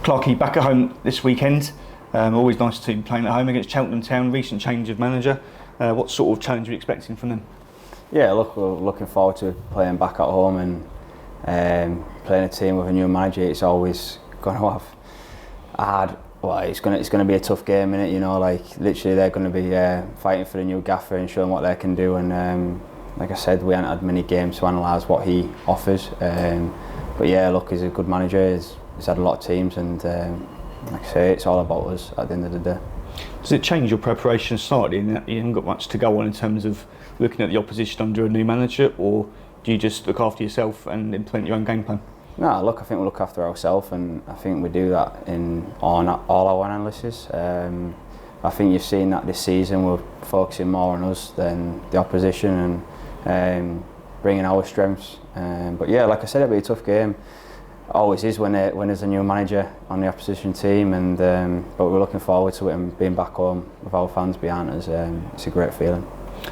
Clarkie, back at home this weekend. Always nice to be playing at home against Cheltenham Town. Recent change of manager. What sort of challenge are you expecting from them? Yeah, look, we're looking forward to playing back at home and playing a team with a new manager. It's always going to have a hard. Well, it's going to be a tough game, innit? You know, like literally they're going to be fighting for the new gaffer and showing what they can do. And like I said, we haven't had many games to analyse what he offers. But yeah, look, he's a good manager. He's had a lot of teams, and like I say, it's all about us at the end of the day. Does it change your preparation slightly in that you haven't got much to go on in terms of looking at the opposition under a new manager, or do you just look after yourself and implement your own game plan? No, look, I think we look after ourselves, and I think we do that in all our analysis. I think you've seen that this season we're focusing more on us than the opposition and bringing our strengths. But yeah, like I said, it'll be a tough game. Always is when there's a new manager on the opposition team, and but we're looking forward to it and being back home with our fans behind us. It's a great feeling.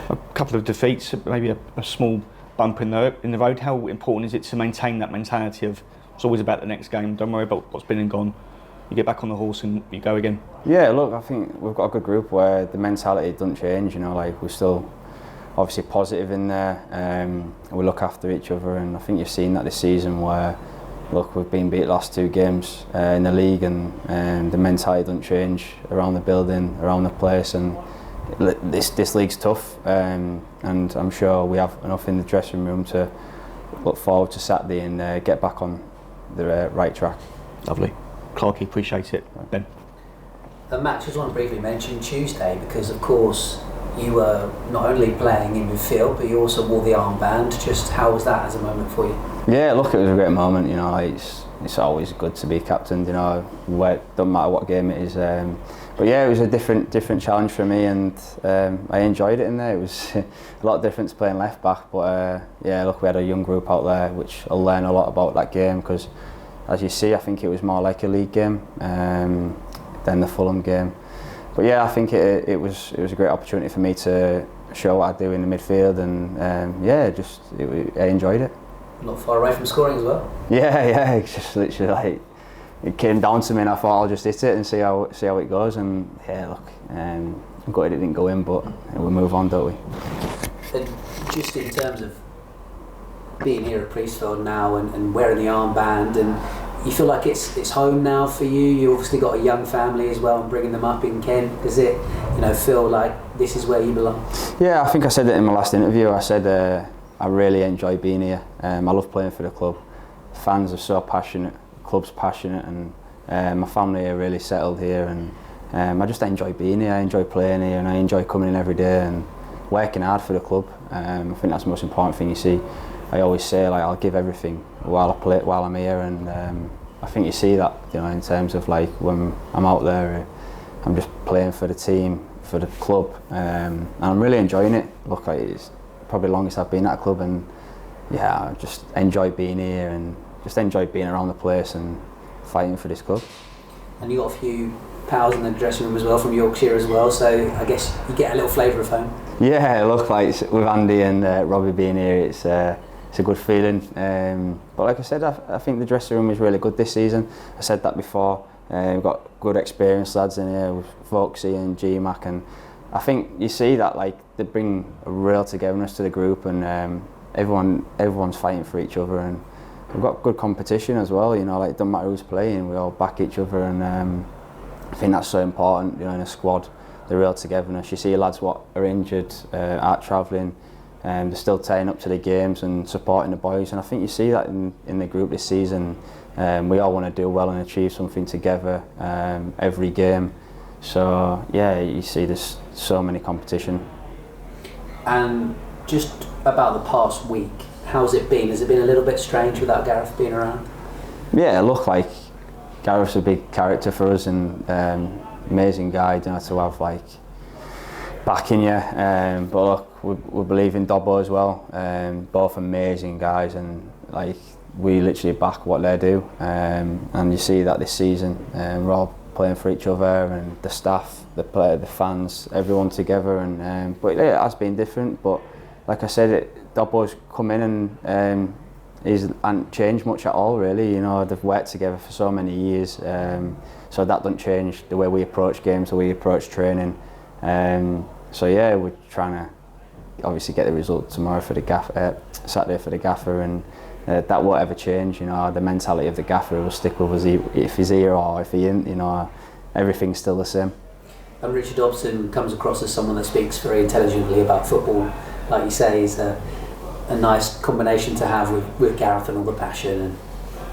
A couple of defeats, maybe a small bump in the road. How important is it to maintain that mentality of it's always about the next game, don't worry about what's been and gone, you get back on the horse and you go again? Yeah, look, I think we've got a good group where the mentality doesn't change. You know, like we're still obviously positive in there. We look after each other, and I think you've seen that this season where, look, we've been beat the last 2 games in the league, and the mentality doesn't change around the building, around the place, and this league's tough, and I'm sure we have enough in the dressing room to look forward to Saturday and get back on the right track. Lovely. Clarkie, appreciate it. Ben? The match, I just want to briefly mention Tuesday, because of course you were not only playing in midfield but you also wore the armband. Just how was that as a moment for you? Yeah, look, it was a great moment. You know, it's always good to be captained. You know, doesn't matter what game it is. But yeah, it was a different challenge for me, and I enjoyed it in there. It was a lot different to playing left back, but yeah, look, we had a young group out there, which I'll learn a lot about that game, because as you see, I think it was more like a league game than the Fulham game. But yeah, I think it was a great opportunity for me to show what I do in the midfield, and yeah, I enjoyed it. Not far away from scoring as well. Yeah, it's just literally like it came down to me, and I thought I'll just hit it and see how it goes. And yeah, look, I'm gutted it didn't go in, but we move on, don't we? And just in terms of being here at Priestfield now and wearing the armband, and you feel like it's home now for you. You obviously got a young family as well, and bringing them up in Kent. Does it, feel like this is where you belong? Yeah, I think I said it in my last interview. I said I really enjoy being here. I love playing for the club. Fans are so passionate, the club's passionate, and my family are really settled here, and I just enjoy being here. I enjoy playing here, and I enjoy coming in every day and working hard for the club. I think that's the most important thing. You see, I always say, like, I'll give everything while I'm here, and I think you see that, in terms of like when I'm out there, I'm just playing for the team, for the club, and I'm really enjoying it. Look, it's probably the longest I've been at a club, and yeah, I just enjoy being here and just enjoy being around the place and fighting for this club. And you got a few pals in the dressing room as well from Yorkshire as well, so I guess you get a little flavour of home. Yeah, look, like with Andy and Robbie being here, it's a good feeling. But like I said, I think the dressing room is really good this season. I said that before. We've got good experienced lads in here with Foxy and GMAC, and I think you see that, like, they bring a real togetherness to the group, and everyone's fighting for each other, and we've got good competition as well. Like, it doesn't matter who's playing, we all back each other, and I think that's so important. In a squad, the real togetherness. You see lads what are injured, out travelling, they're still turning up to the games and supporting the boys, and I think you see that in the group this season. We all want to do well and achieve something together every game. So yeah, you see there's so many competition. And just about the past week, how's it been? Has it been a little bit strange without Gareth being around? Yeah, look, like, Gareth's a big character for us, and amazing guy, to have like backing you. But look, we believe in Dobbo as well. Both amazing guys, and like we literally back what they do. And you see that this season, we're all playing for each other, and the staff, the player, the fans, everyone together. And but it has been different. But like I said, Dobbo's come in and hasn't changed much at all, really. You know, they've worked together for so many years, so that doesn't change the way we approach games, the way we approach training. So yeah, we're trying to obviously get the result tomorrow for the Saturday for the gaffer, and that won't ever change. You know, the mentality of the gaffer will stick with us if he's here or if he isn't. You know, everything's still the same. And Richard Dobson comes across as someone that speaks very intelligently about football. Like you say, he's a nice combination to have with Gareth and all the passion.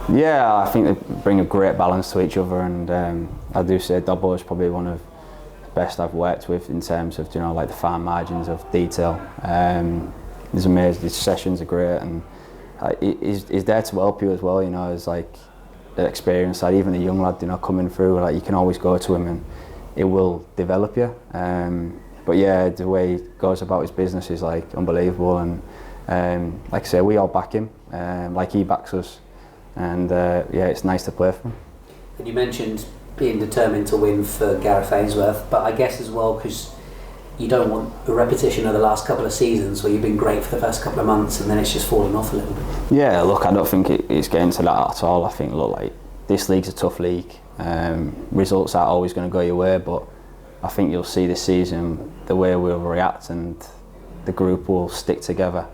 And yeah, I think they bring a great balance to each other, and I do say Dobbo is probably one of the best I've worked with in terms of, you know, like the fine margins of detail. He's amazing. His sessions are great, and he's there to help you as well. You know, as like the experience side, even a young lad, you know, coming through, like you can always go to him and it will develop you. But yeah, the way he goes about his business is like unbelievable, and like I say, we all back him, like he backs us, and yeah, it's nice to play for him. And you mentioned being determined to win for Gareth Ainsworth, but I guess as well because you don't want a repetition of the last couple of seasons where you've been great for the first couple of months and then it's just fallen off a little bit. Yeah, look, I don't think it's getting to that at all. I think, look, like this league's a tough league. Results aren't always going to go your way, but I think you'll see this season the way we'll react and the group will stick together.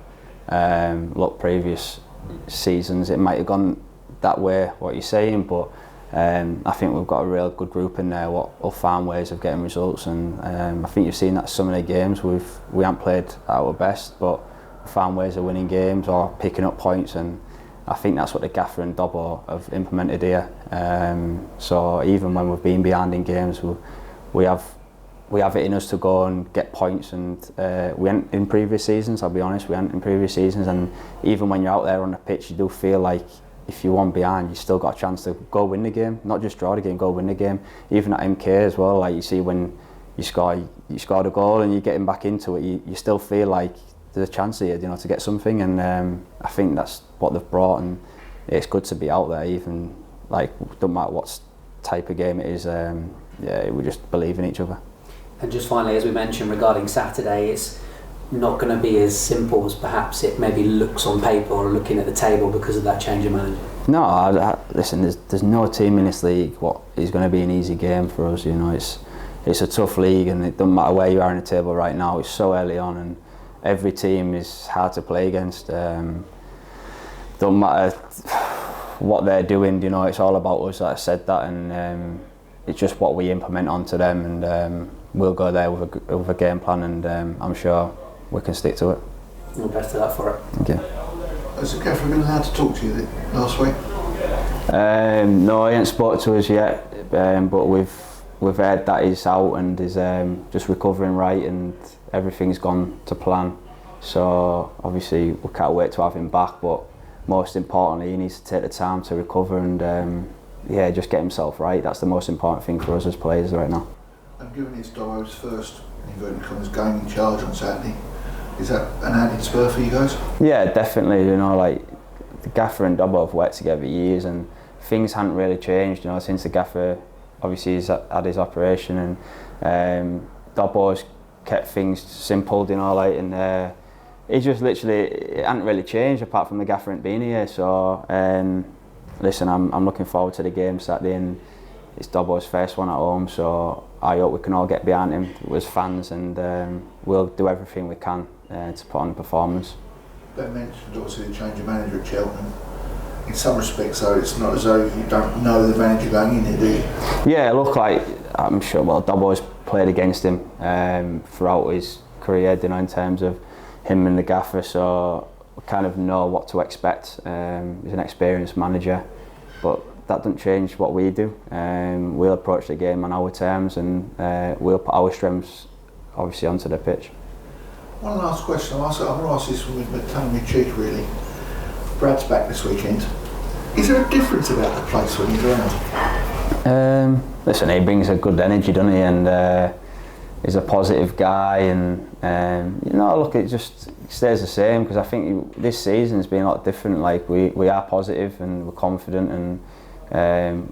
Look, previous seasons it might have gone that way, what you're saying, but I think we've got a real good group in there what will find ways of getting results, and I think you've seen that some of the games we haven't played at our best, but found ways of winning games or picking up points, and I think that's what the gaffer and Dobbo have implemented here. So even when we've been behind in games, we have it in us to go and get points, and we hadn't in previous seasons, I'll be honest, and even when you're out there on the pitch you do feel like if you won behind, you still got a chance to go win the game, not just draw the game, go win the game. Even at MK as well, like you see when you scored a goal and you're getting back into it, you still feel like there's a chance here, you know, to get something, and I think that's what they've brought, and it's good to be out there, even like don't matter what type of game it is. Yeah, we just believe in each other. And just finally, as we mentioned regarding Saturday, it's not going to be as simple as perhaps it maybe looks on paper or looking at the table because of that change of manager. No, listen, there's no team in this league what is going to be an easy game for us. You know, it's a tough league, and it doesn't matter where you are in the table right now. It's so early on, and every team is hard to play against. Don't matter what they're doing. You know, it's all about us. I said that, and it's just what we implement onto them, and we'll go there with a game plan, and I'm sure we can stick to it. Well, best of luck for it. Thank you. Has the gaffer been allowed to talk to you last week? No, he hasn't spoke to us yet, but we've heard that he's out and is just recovering right, and everything's gone to plan. So obviously we can't wait to have him back, but most importantly he needs to take the time to recover and yeah, just get himself right. That's the most important thing for us as players right now. And given it's Dobbo's first inverted commas game in charge on Saturday, is that an added spur for you guys? Yeah, definitely. You know, like the gaffer and Dobbo have worked together years, and things hadn't really changed. You know, since the gaffer obviously has had his operation, and Dobbo's kept things simple. You know, like, and it just literally it hadn't really changed apart from the gaffer ain't been here. So listen, I'm looking forward to the game Saturday, and it's Dobbo's first one at home. So I hope we can all get behind him as fans, and we'll do everything we can to put on a performance. Ben mentioned obviously the change of manager at Cheltenham. In some respects though, it's not as though you don't know the manager going in here, do you? Yeah, look, like I'm sure, well, Dobbo's played against him throughout his career, you know, in terms of him and the gaffer, so we kind of know what to expect. He's an experienced manager, but that doesn't change what we do. We'll approach the game on our terms, and we'll put our strengths obviously onto the pitch. One last question. I'm going to ask this with tongue in cheek really. Brad's back this weekend. Is there a difference about the place when he's around? Listen, he brings a good energy, doesn't he? And he's a positive guy, and you know, look, it just stays the same, because I think this season's been a lot different. Like we are positive and we're confident, and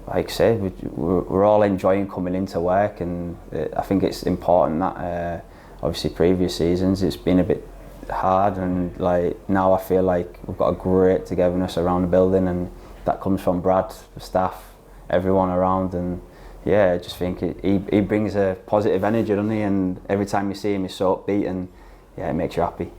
like I said, we're all enjoying coming into work, and I think it's important that obviously previous seasons it's been a bit hard, and like now I feel like we've got a great togetherness around the building, and that comes from Brad, the staff, everyone around, and yeah, I just think he brings a positive energy, doesn't he? And every time you see him, he's so upbeat, and yeah, it makes you happy.